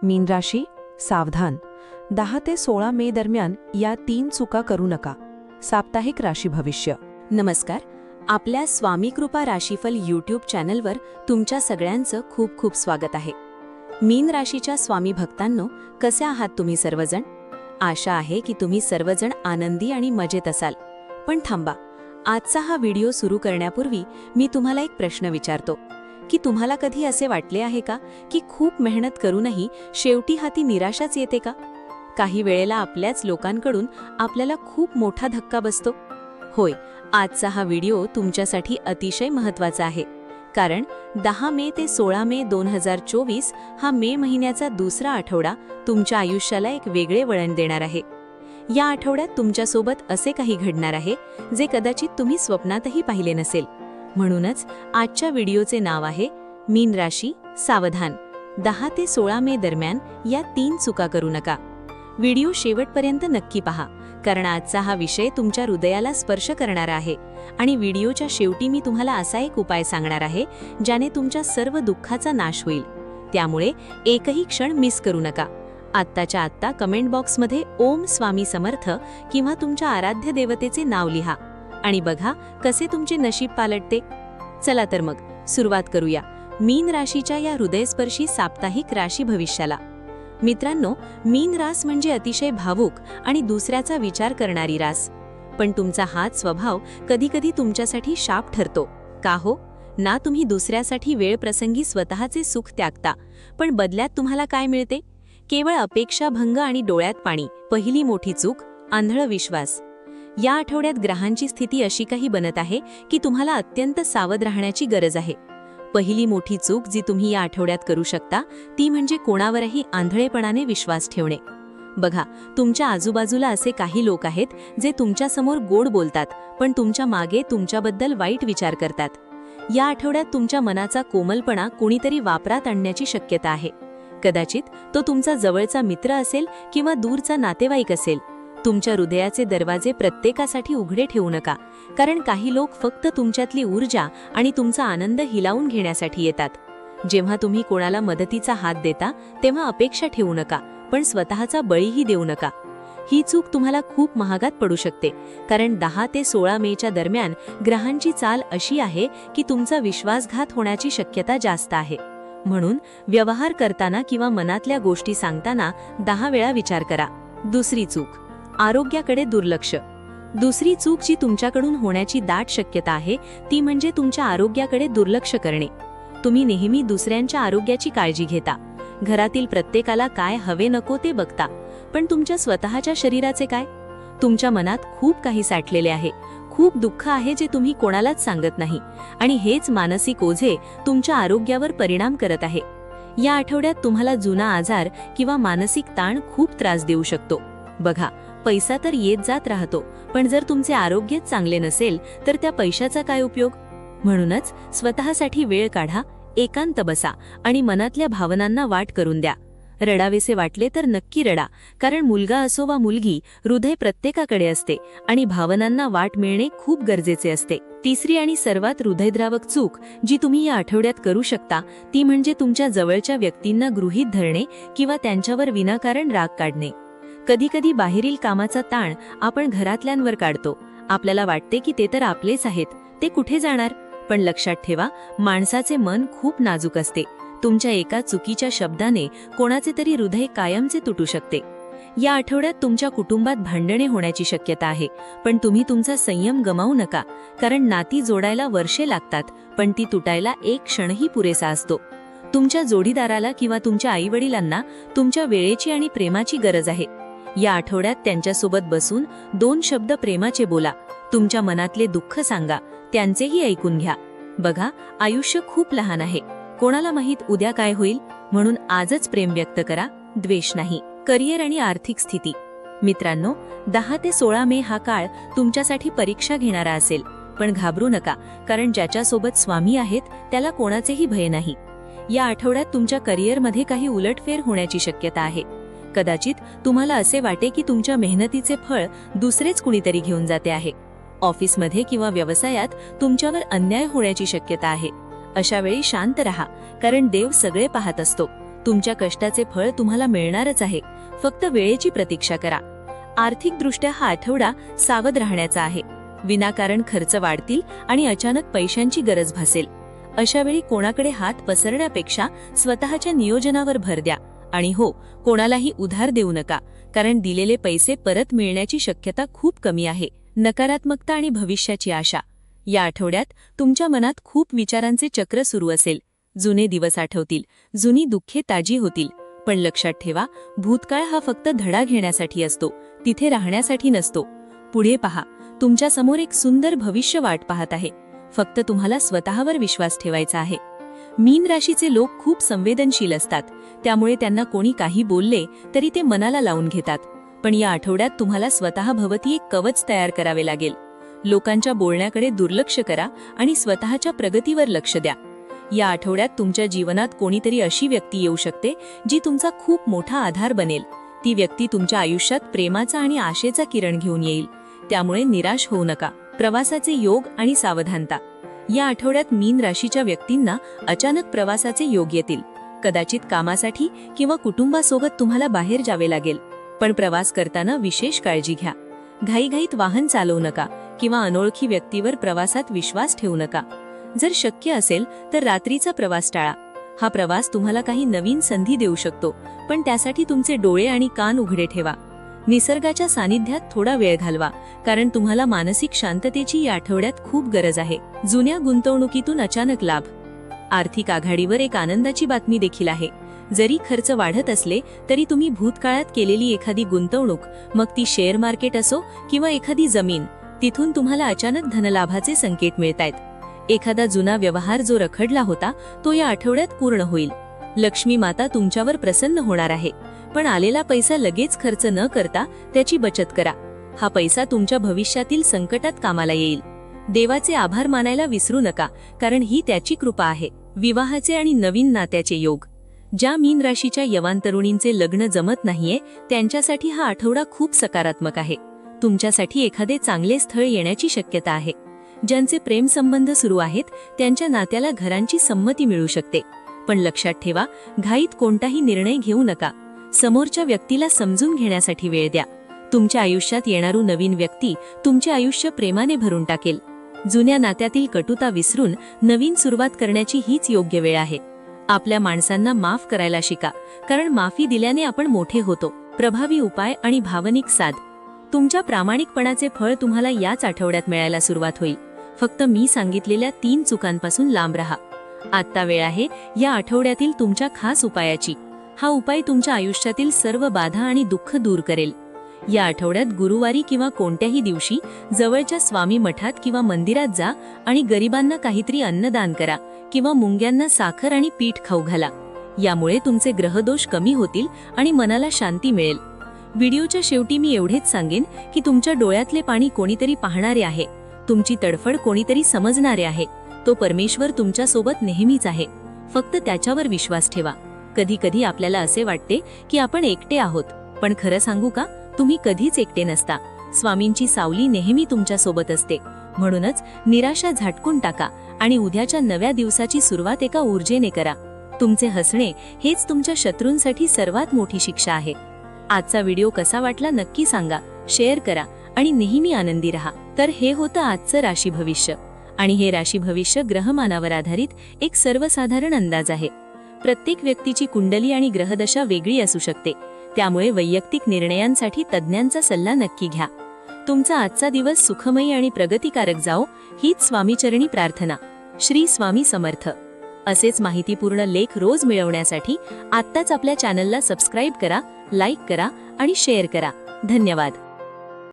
मीन राशी, सावधान. 10 ते 16 मे दरम्यान या 3 चुका करू नका. साप्ताहिक राशी भविष्य. नमस्कार. आपल्या स्वामी कृपा राशीफल यूट्यूब चॅनलवर तुमच्या सगळ्यांचं खूप खूप स्वागत आहे. मीन राशीच्या स्वामी भक्तांनो, कसे आहात तुम्ही सर्वजण? आशा आहे की तुम्ही सर्वजण आनंदी आणि मजेत असाल. पण थांबा, आजचा हा व्हिडिओ सुरू करण्यापूर्वी मी तुम्हाला एक प्रश्न विचारतो की तुम्हाला कधी असे वाटले आहे का की खूप मेहनत करूनही शेवटी हाती निराशाच येते का? काही वेळेला आपल्याच लोकांकडून आपल्याला खूप मोठा धक्का बसतो. होय, आजचा हा व्हिडिओ तुमच्यासाठी अतिशय महत्त्वाचा आहे. कारण 10 मे ते 16 मे 2024 हा मे महिन्याचा दुसरा आठवडा तुमच्या आयुष्याला एक वेगळे वळण देणार आहे. या आठवड्यात तुमच्यासोबत असे काही घडणार आहे जे कदाचित तुम्ही स्वप्नातही पाहिले नसेल. म्हणूनच आजच्या व्हिडिओचे नाव आहे मीन राशी, सावधान. 10 ते 16 मे दरम्यान या 3 चुका करू नका. व्हिडिओ शेवटपर्यंत नक्की पहा, कारण आजचा हा विषय तुमच्या हृदयाला स्पर्श करणारा आहे. आणि व्हिडिओच्या शेवटी मी तुम्हाला असा एक उपाय सांगणार आहे ज्याने तुमच्या सर्व दुःखाचा नाश होईल. त्यामुळे एकही क्षण मिस करू नका. आत्ताच्या आत्ता कमेंट बॉक्समध्ये ओम स्वामी समर्थ किंवा तुमच्या आराध्य देवतेचे नाव लिहा आणि बघा कसे तुमचे नशीब पालटते. चला तर मग सुरुवात करूया मीन राशीच्या या हृदयस्पर्शी साप्ताहिक राशी भविष्याला. मित्रांनो, मीन रास म्हणजे अतिशय भावुक आणि दुसऱ्याचा विचार करणारी रास. पण तुमचा हाच स्वभाव कधीकधी तुमच्यासाठी शाप ठरतो. का हो? ना तुम्ही दुसऱ्यासाठी वेळ प्रसंगी स्वतःचे सुख त्यागता, पण बदल्यात तुम्हाला काय मिळते? केवळ अपेक्षाभंग आणि डोळ्यात पाणी. पहिली मोठी चूक, आंधळ विश्वास. या आठवड्यात ग्रहांची स्थिती अशी काही बनत आहे की तुम्हाला अत्यंत सावध राहण्याची गरज आहे. पहिली मोठी चूक जी तुम्ही या आठवड्यात करू शकता ती म्हणजे कोणावरही आंधळेपणाने विश्वास ठेवणे. बघा, तुमच्या आजूबाजूला असे काही लोक आहेत जे तुमच्यासमोर गोड बोलतात पण तुमच्या मागे तुमच्याबद्दल वाईट विचार करतात. या आठवड्यात तुमच्या मनाचा कोमलपणा कोणीतरी वापरात आणण्याची शक्यता आहे. कदाचित तो तुमचा जवळचा मित्र असेल किंवा दूरचा नातेवाईक असेल. तुमच्या हृदयाचे दरवाजे प्रत्येकासाठी उघडे ठेवू नका, कारण काही लोक फक्त तुमच्यातली ऊर्जा आणि तुमचा आनंद हिलावून घेण्यासाठी येतात. जेव्हा तुम्ही कोणाला मदतीचा हात देता तेव्हा अपेक्षा ठेवू नका, पण स्वतःचा बळीही देऊ नका. ही चूक तुम्हाला खूप महागात पडू शकते, कारण 10 ते 16 मेच्या दरम्यान ग्रहांची चाल अशी आहे की तुमचा विश्वासघात होण्याची शक्यता जास्त आहे. म्हणून व्यवहार करताना किंवा मनातल्या गोष्टी सांगताना 10 वेळा विचार करा. दुसरी चूक, आरोग्याकडे दुर्लक्ष. दुसरी चूक जी तुमच्याकडून होण्याची दाट शक्यता आहे ती म्हणजे तुमच्या आरोग्याकडे दुर्लक्ष करणे. तुम्ही नेहमी दुसऱ्यांच्या आरोग्याची काळजी घेता, घरातील प्रत्येकाला काय हवे नको ते बघता, पण तुमच्या स्वतःच्या शरीराचे काय? तुमच्या मनात खूप काही साठलेले आहे, खूप दुःख आहे जे तुम्ही कोणालाच सांगत नाही, आणि हेच मानसिक ओझे तुमच्या आरोग्यावर परिणाम करत आहे. या आठवड्यात तुम्हाला जुना आजार किंवा मानसिक ताण खूप त्रास देऊ शकतो. बघा, पैसा तर येत जात राहतो, पण जर तुमचे आरोग्यच चांगले नसेल तर त्या पैशाचा काय उपयोग? म्हणूनच स्वतःसाठी वेळ काढा, एकांत बसा आणि मनातल्या भावनांना वाट करून द्या. रडावेसे वाटले तर नक्की रडा, कारण मुलगा असो वा मुलगी, हृदय प्रत्येकाकडे असते आणि भावनांना वाट मिळणे खूप गरजेचे असते. तिसरी आणि सर्वात हृदयद्रावक चूक जी तुम्ही या आठवड्यात करू शकता ती म्हणजे तुमच्या जवळच्या व्यक्तींना गृहीत धरणे किंवा त्यांच्यावर विनाकारण राग काढणे. कधीकधी बाहेरील कामाचा ताण आपण घरातल्यांवर काढतो. आपल्याला वाटते की ते तर आपलेच आहेत, ते कुठे जाणार? पण लक्षात ठेवा, माणसाचे मन खूप नाजूक असते. तुमच्या एका चुकीच्या शब्दाने कोणाचे तरी हृदय कायमचे तुटू शकते. या आठवड्यात तुमच्या कुटुंबात भांडणे होण्याची शक्यता आहे, पण तुम्ही तुमचा संयम गमावू नका, कारण नाती जोडायला वर्षे लागतात पण ती तुटायला एक क्षणही पुरेसा असतो. तुमच्या जोडीदाराला किंवा तुमच्या आईवडिलांना तुमच्या वेळेची आणि प्रेमाची गरज आहे. या आठवड्यात त्यांच्यासोबत बसून 2 शब्द प्रेमाचे बोला. तुमच्या मनातले दुःख सांगा, त्यांचेही ऐकून घ्या. बघा, आयुष्य खूप लहान आहे, कोणाला माहित उद्या काय होईल, म्हणून आजच प्रेम व्यक्त करा, द्वेष नाही. करिअर आणि आर्थिक स्थिती. मित्रांनो, 10 ते 16 मे हा काळ तुमच्यासाठी परीक्षा घेणारा असेल, पण घाबरू नका, कारण ज्याच्यासोबत स्वामी आहेत त्याला कोणाचेही भय नाही. या आठवड्यात तुमच्या करिअरमध्ये काही उलटफेर होण्याची शक्यता आहे. कदाचित तुम्हाला असे वाटे की तुमच्या मेहनतीचे फळ दुसरेच कुणीतरी घेऊन जाते आहे. ऑफिसमध्ये किंवा व्यवसायात तुमच्यावर अन्याय होण्याची शक्यता आहे. अशा वेळी शांत रहा, कारण देव सगळे पाहत असतो. तुमच्या कष्टाचे फळ तुम्हाला मिळणारच आहे, फक्त वेळेची प्रतीक्षा करा. आर्थिकदृष्ट्या हा आठवडा सावध राहण्याचा आहे. विनाकारण खर्च वाढतील आणि अचानक पैशांची गरज भासेल. अशावेळी कोणाकडे हात पसरण्यापेक्षा स्वतःच्या नियोजनावर भर द्या. आणि हो, कोणालाही उधार देऊ नका, कारण दिलेले पैसे परत मिळण्याची शक्यता खूप कमी आहे. नकारात्मकता आणि भविष्याची आशा. या आठवड्यात तुमच्या मनात खूप विचारांचे चक्र सुरू असेल. जुने दिवस आठवतील, जुनी दुःखे ताजी होतील. पण लक्षात ठेवा, भूतकाळ हा फक्त धडा घेण्यासाठी असतो, तिथे राहण्यासाठी नसतो. पुढे पहा, तुमच्या समोर एक सुंदर भविष्य वाट पाहत आहे. फक्त तुम्हाला स्वतःवर विश्वास ठेवायचा आहे. मीन राशीचे लोक खूप संवेदनशील असतात, त्यामुळे त्यांना कोणी काही बोलले तरी ते मनाला लावून घेतात. पण या आठवड्यात तुम्हाला स्वतःभोवती एक कवच तयार करावे लागेल. लोकांच्या बोलण्याकडे दुर्लक्ष करा आणि स्वतःच्या प्रगतीवर लक्ष द्या. या आठवड्यात तुमच्या जीवनात कोणीतरी अशी व्यक्ती येऊ शकते जी तुमचा खूप मोठा आधार बनेल. ती व्यक्ती तुमच्या आयुष्यात प्रेमाचा आणि आशेचा किरण घेऊन येईल. त्यामुळे निराश होऊ नका. प्रवासाचे योग आणि सावधानता. या आठवड्यात मीन राशीच्या व्यक्तींना अचानक प्रवासाचे योग येतील. कदाचित कामासाठी किंवा कुटुंबासोबत तुम्हाला बाहेर जावे लागेल. पण प्रवास करताना विशेष काळजी घ्या. घाईघाईत वाहन चालवू नका किंवा अनोळखी व्यक्तीवर प्रवासात विश्वास ठेवू नका. जर शक्य असेल तर रात्रीचा प्रवास टाळा. हा प्रवास तुम्हाला काही नवीन संधी देऊ शकतो, पण त्यासाठी तुमचे डोळे आणि कान उघडे ठेवा. निसर्गाच्या सानिध्यात थोडा वेळ घालवा, कारण तुम्हाला मानसिक शांततेची या आठवड्यात खूप गरज आहे. जुन्या गुंतवणुकीतून अचानक लाभ. आर्थिक आघाडीवर एक आनंदाची बातमी देखील आहे. जरी खर्च वाढत असले तरी तुम्ही भूतकाळात केलेली एखादी गुंतवणूक, मग ती शेअर मार्केट असो किंवा एखादी जमीन, तिथून तुम्हाला अचानक धनलाभाचे संकेत मिळतायत. एखादा जुना व्यवहार जो रखडला होता तो या आठवड्यात पूर्ण होईल. लक्ष्मी माता तुमच्यावर प्रसन्न होणार आहे. पण आलेला पैसा लगेच खर्च न करता त्याची बचत करा. हा पैसा तुमच्या भविष्यातील संकटात कामाला येईल. देवाचे आभार मानायला विसरू नका, कारण ही त्याची कृपा आहे. विवाहाचे आणि नवीन नात्याचे योग. ज्या मीन राशीच्या यवान तरुणींचे लग्न जमत नाहीये त्यांच्यासाठी हा आठवडा खूप सकारात्मक आहे. तुमच्यासाठी एखादे चांगले स्थळ येण्याची शक्यता आहे. ज्यांचे प्रेम संबंध सुरू आहेत त्यांच्या नात्याला घरांची संमती मिळू शकते. पण लक्षात ठेवा, घाईत कोणताही निर्णय घेऊ नका. समोरच्या व्यक्तीला समजून घेण्यासाठी वेळ द्या. तुमच्या आयुष्यात येणारू नवीन व्यक्ती तुमचे आयुष्य प्रेमाने भरून टाकेल. जुन्या नात्यातील कटुता विसरून नवीन सुरुवात करण्याची हीच योग्य वेळ आहे. आपल्या माणसांना माफ करायला शिका, कारण माफी दिल्याने आपण मोठे होतो. प्रभावी उपाय आणि भावनिक साथ. तुमच्या प्रामाणिकपणाचे फळ तुम्हाला याच आठवड्यात मिळायला सुरुवात होईल. फक्त मी सांगितलेल्या 3 चुकांपासून लांब राहा. आत्ता वेळ आहे या आठवड्यातील तुमच्या खास उपायाची. हा उपाय तुमच्या आयुष्यातील सर्व बाधा आणि दुःख दूर करेल. या आठवड्यात गुरुवारी किंवा कोणत्याही दिवशी जवळच्या स्वामी मठात किंवा मंदिरात जा आणि गरिबांना काहीतरी अन्नदान करा किंवा मुंग्यांना साखर आणि पीठ खाऊ घाला. यामुळे तुमचे ग्रहदोष कमी होतील आणि मनाला शांती मिळेल. व्हिडिओच्या शेवटी मी एवढेच सांगेन की तुमच्या डोळ्यातले पाणी कोणीतरी पाहणारे आहे. तुमची तडफड कोणीतरी समजणारे आहे. तो परमेश्वर तुमच्या सोबत नेहमीच आहे. फक्त त्याच्यावर विश्वास ठेवा. कधी कधी आपल्याला असे वाटते की आपण एकटे आहोत, पण खरं सांगू का, तुम्ही कधीच एकटे नसता. स्वामींची सावली नेहमी तुमच्या सोबत असते. म्हणूनच निराशा झटकून टाका आणि उद्याच्या नव्या दिवसाची सुरुवात एका ऊर्जेने करा. तुमचे हसणे हेच तुमच्या शत्रूंसाठी सर्वात मोठी शिक्षा आहे. आजचा व्हिडिओ कसा वाटला नक्की सांगा, शेअर करा आणि नेहमी आनंदी राहा. तर हे होतं आजचं राशी भविष्य. आणि हे राशी भविष्य ग्रहमानावर आधारित एक सर्वसाधारण अंदाज आहे. प्रत्येक व्यक्तीची कुंडली आणि ग्रहदशा वेगळी असू शकते. त्यामुळे वैयक्तिक निर्णयांसाठी तज्ज्ञांचा सल्ला नक्की घ्या. तुमचा आजचा दिवस सुखमयी आणि प्रगतिकारक जाओ, हीच स्वामीचरणी प्रार्थना. श्री स्वामी समर्थ. असेच माहितीपूर्ण लेख रोज मिळवण्यासाठी आत्ताच आपल्या चॅनलला सबस्क्राईब करा, लाईक करा आणि शेअर करा. धन्यवाद.